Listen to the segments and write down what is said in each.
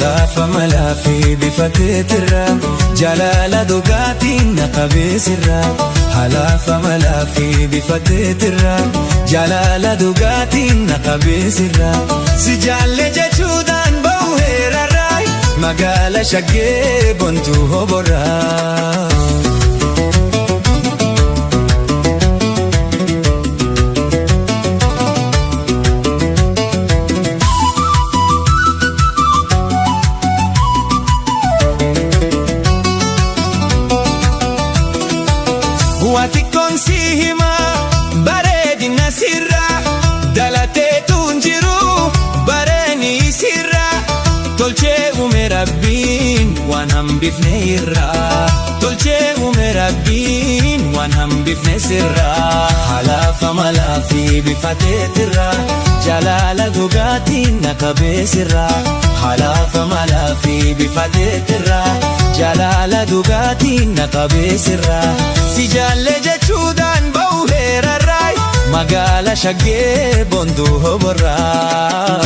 Halafa malaafi bifateetirra jaalala dhugaatiin naqabeesirra. Halafa malaafi bifateetirra jaalala dhugaatiin naqabeesirra. Si jaalle jechuudhaan ba'u heerarraa magaala shaggee bontuu hoborraa. Wati konsi hima bareedina sirra dalatee tunjiru bareeni sirra tolchee uume Rabbiin waan hambifne irra tolchee uume Rabbiin waan hambifne sirra. Halafa malaafi bifateetirra jaalala dhugaatiin naqabeesirra. Halafa malaafi bifateetirra jaalala dhugaatiin naqabeesirra. Si jaalle jechuudhaan ba'u heerarraa magaala shaggee bontuu hoborraa.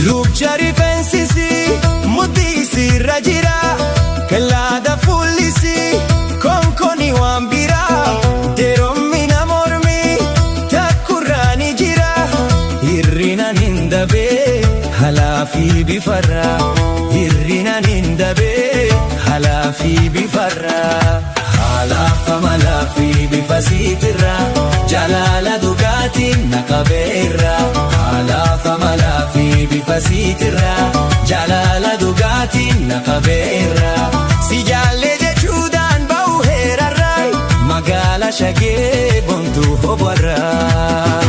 Lubcha rifeensisi mudhii sirra jira kellaada fuullisi konkoni waan biraa deeroomina mormi takkurraani jira hirrinan hin dabee halaafi bifarra hirrinan hin dabee halaafi bifarra. Halafa malaafi bifasiitirra jaalala dhugaatiin naqabeerra. Halafa malaafi bifasiitirra jaalala dhugaatiin naqabeerra. Si jaalle jechuudhaan ba'u heerarraa magaala shaggee bontuu hoborraa.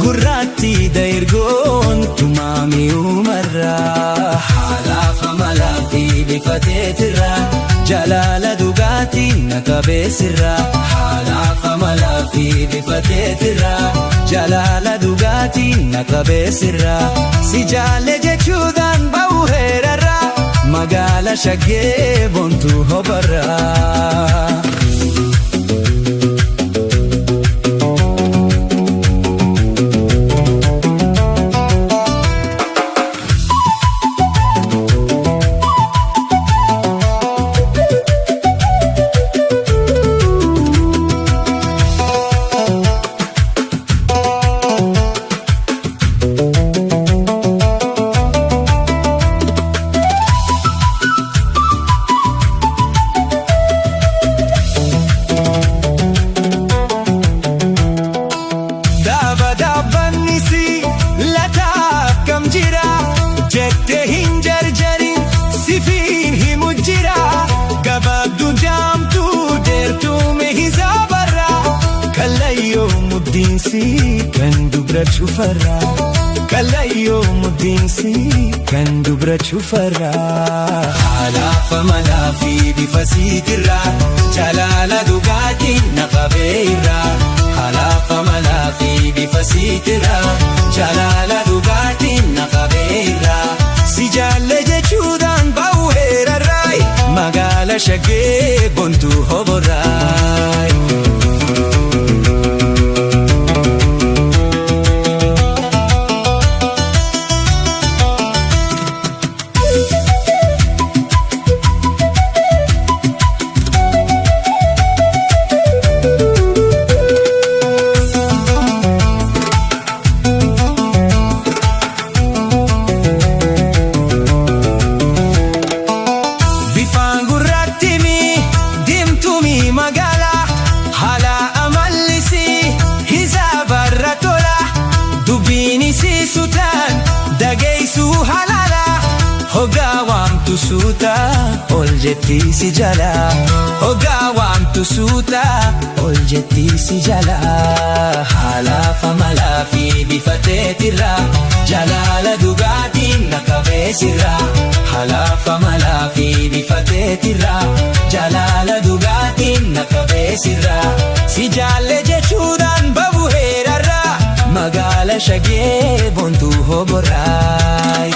Gurraatti dairgoon tumaami umarraa. Halafa malaafi bifateetirra jaalala dhugaatiin naqabeesirra. Halafa malaafi bifateetirra jaalala dhugaatiin naqabeesirra. Si jaalle jechuudhaan ba'u heerarraa magaala shaggee bontuu hoborraa. Kan dubra chufarra kalayyo mudinsi kan dubra chufarra. Halafa malaafi bifasiitirra jaalala dhugaatiin naqabeerra. Halafa malaafi bifasiitirra jaalala dhugaatiin naqabeerra. Si jaalle jechuudhaan ba'u heerarraa magaala shaggee bontuu hoborraa. waamtu suuta ol jetti si jala Ogaa waamtu suuta ol jetti si jala Haalaaf amalaa fi bifa teetirra jaalala dhugaatiin na qabeessirra Haalaaf amalaa fi bifa teetirra jaalala dhugaatiin na qabeessirra Si jaalle jechuudhaan bahu heerarra Magaala Shagee boontuu Hoborraa